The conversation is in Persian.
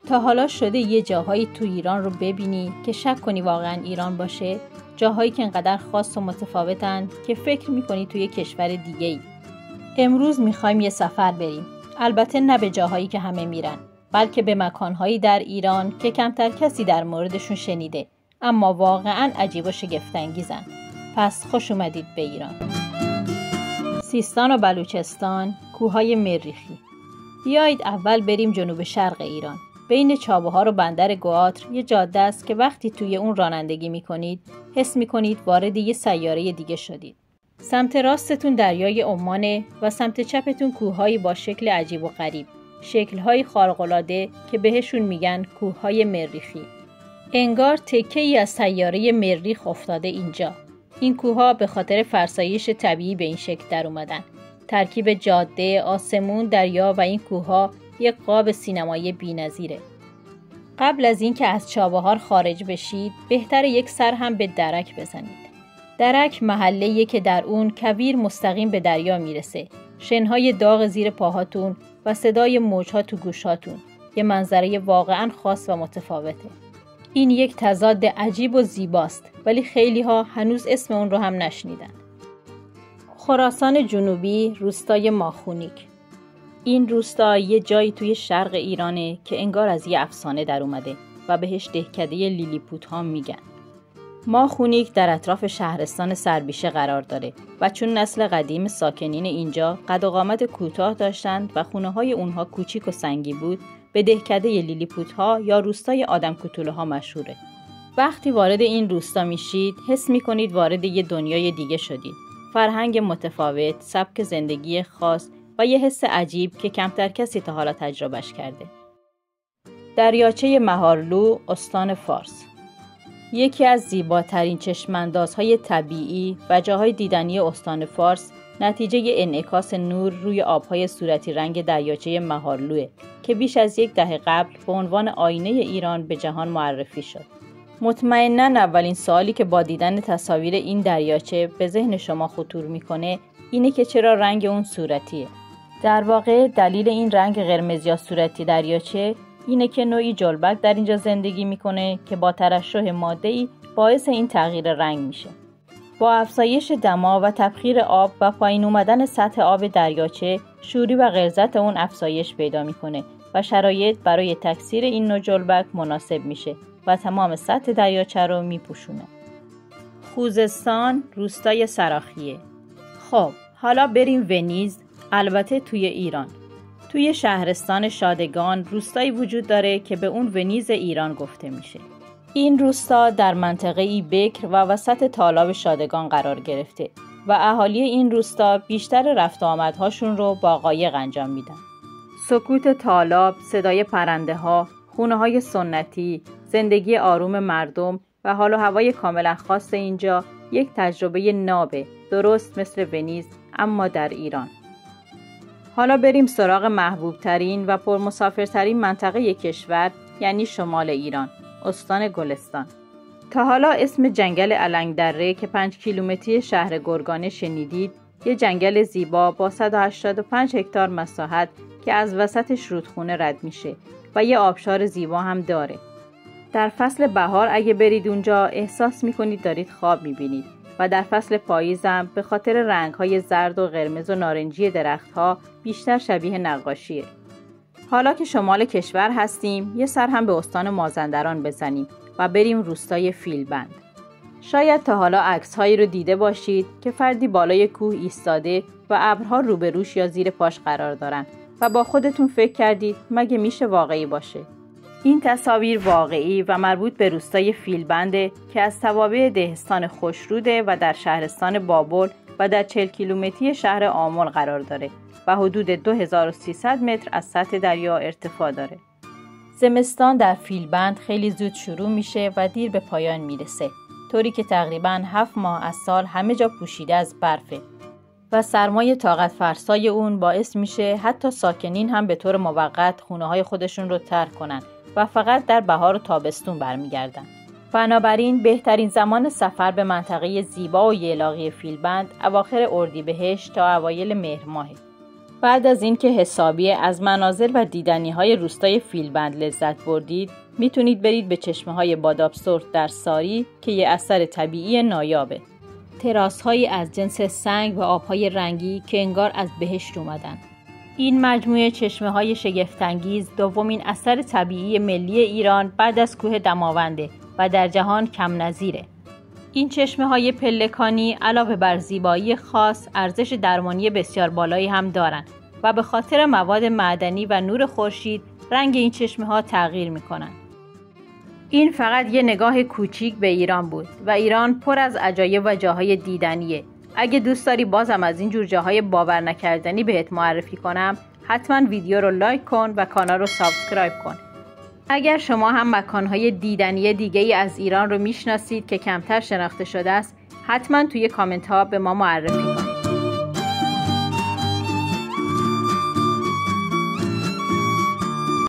تا حالا شده یه جاهایی تو ایران رو ببینی که شک کنی واقعا ایران باشه؟ جاهایی که انقدر خاص و متفاوتن که فکر میکنی توی کشور دیگه ای. امروز میخوایم یه سفر بریم. البته نه به جاهایی که همه میرن، بلکه به مکانهایی در ایران که کمتر کسی در موردشون شنیده، اما واقعا عجیب و شگفت‌انگیزن. پس خوش اومدید به ایران. سیستان و بلوچستان، کوههای مریخی. بیایید اول بریم جنوب شرق ایران. بین چابهار و بندر گواتر یه جاده است که وقتی توی اون رانندگی میکنید حس میکنید وارد یه سیاره دیگه شدید. سمت راستتون دریای عمانه و سمت چپتون کوههایی با شکل عجیب و غریب، شکل‌های خارق‌العاده که بهشون میگن کوههای مریخی. انگار تکه‌ای از سیاره مریخ افتاده اینجا. این کوهها به خاطر فرسایش طبیعی به این شکل در اومدن. ترکیب جاده، آسمون، دریا و این کوهها یک قاب سینمایی بی‌نظیره. قبل از اینکه از چابهار خارج بشید، بهتر یک سر هم به درک بزنید. درک محله‌ایه که در اون کویر مستقیم به دریا میرسه. شنهای داغ زیر پاهاتون و صدای موجها تو گوشاتون. یه منظره واقعاً خاص و متفاوته. این یک تضاد عجیب و زیباست، ولی خیلی‌ها هنوز اسم اون رو هم نشنیدن. خراسان جنوبی، روستای ماخونیک. این روستا یه جایی توی شرق ایرانه که انگار از یه افسانه در اومده و بهش دهکده لیلیپوت ها میگن. ماخونیک در اطراف شهرستان سربیشه قرار داره و چون نسل قدیم ساکنین اینجا قد و قامت کوتاه داشتند و خونه های اونها کوچیک و سنگی بود، به دهکده لیلیپوت ها یا روستای آدم کوتوله ها مشهوره. وقتی وارد این روستا میشید حس میکنید وارد یه دنیای دیگه شدید. فرهنگ متفاوت، سبک زندگی خاص و یه حس عجیب که کمتر کسی تا حالا تجربهش کرده. دریاچه مهارلو، استان فارس. یکی از زیباترین چشماندازهای طبیعی و جاهای دیدنی استان فارس نتیجه انعکاس نور روی آبهای صورتی رنگ دریاچه مهارلوه که بیش از 10 دهه قبل به عنوان آینه ایران به جهان معرفی شد. مطمئناً اولین سوالی که با دیدن تصاویر این دریاچه به ذهن شما خطور میکنه اینه که چرا رنگ اون صورتیه. در واقع دلیل این رنگ قرمز یا صورتی دریاچه اینه که نوعی جلبک در اینجا زندگی میکنه که با ترشح ماده‌ای باعث این تغییر رنگ میشه. با افزایش دما و تبخیر آب و پایین اومدن سطح آب دریاچه، شوری و غلظت اون افزایش پیدا میکنه و شرایط برای تکثیر این نوع جلبک مناسب میشه و تمام سطح دریاچه رو میپوشونه. خوزستان، روستای سراخیه. خب، حالا بریم ونیز، البته توی ایران. توی شهرستان شادگان روستایی وجود داره که به اون ونیز ایران گفته میشه. این روستا در منطقه‌ای بکر و وسط تالاب شادگان قرار گرفته و اهالی این روستا بیشتر رفت و آمدهاشون رو با قایق انجام میدن. سکوت تالاب، صدای پرنده‌ها، خونه‌های سنتی، زندگی آروم مردم و حال و هوای کاملا خاص اینجا یک تجربه نابه، درست مثل ونیز اما در ایران. حالا بریم سراغ محبوب ترین و پرمسافرترین منطقه کشور، یعنی شمال ایران، استان گلستان. تا حالا اسم جنگل النگدره که 5 کیلومتری شهر گرگانه شنیدید؟ یه جنگل زیبا با 185 هکتار مساحت که از وسطش رودخونه رد میشه و یه آبشار زیبا هم داره. در فصل بهار اگه برید اونجا احساس میکنید دارید خواب میبینید و در فصل پاییزم به خاطر رنگ‌های زرد و قرمز و نارنجی درخت‌ها بیشتر شبیه نقاشیه. حالا که شمال کشور هستیم، یه سر هم به استان مازندران بزنیم و بریم روستای فیلبند. شاید تا حالا عکس‌هایی رو دیده باشید که فردی بالای کوه ایستاده و ابرها روبروش یا زیر پاش قرار دارن و با خودتون فکر کردید مگه میشه واقعی باشه؟ این تصاویر واقعی و مربوط به روستای فیلبنده که از توابع دهستان خوشروده و در شهرستان بابل و در 40 کیلومتری شهر آمل قرار داره و حدود 2300 متر از سطح دریا ارتفاع داره. زمستان در فیلبند خیلی زود شروع میشه و دیر به پایان میرسه، طوری که تقریباً 7 ماه از سال همه جا پوشیده از برفه و سرمای طاقت فرسای اون باعث میشه حتی ساکنین هم به طور موقت خونه‌های خودشون رو ترک کنن و فقط در بهار و تابستون برمیگردن. بنابراین بهترین زمان سفر به منطقه زیبا و ییلاقی فیلبند اواخر اردیبهشت تا اوایل مهر ماهه. بعد از اینکه حسابی از مناظر و دیدنی‌های روستای فیلبند لذت بردید، میتونید برید به چشمه‌های بادابسرد در ساری که یه اثر طبیعی نایابه. تراس‌هایی از جنس سنگ و آب‌های رنگی که انگار از بهشت اومدن. این مجموعه چشمه‌های شگفت‌انگیز دومین اثر طبیعی ملی ایران بعد از کوه دماونده و در جهان کم نظیره. این چشمه‌های پلکانی علاوه بر زیبایی خاص، ارزش درمانی بسیار بالایی هم دارند و به خاطر مواد معدنی و نور خورشید رنگ این چشمه‌ها تغییر می‌کنند. این فقط یه نگاه کوچیک به ایران بود و ایران پر از عجایب و جاهای دیدنیه. اگه دوست داری بازم از این جور جاهای باور نکردنی بهت معرفی کنم، حتما ویدیو رو لایک کن و کانال رو سابسکرایب کن. اگر شما هم مکانهای دیدنی دیگه‌ای از ایران رو میشناسید که کمتر شناخته شده است، حتما توی کامنت ها به ما معرفی کنید.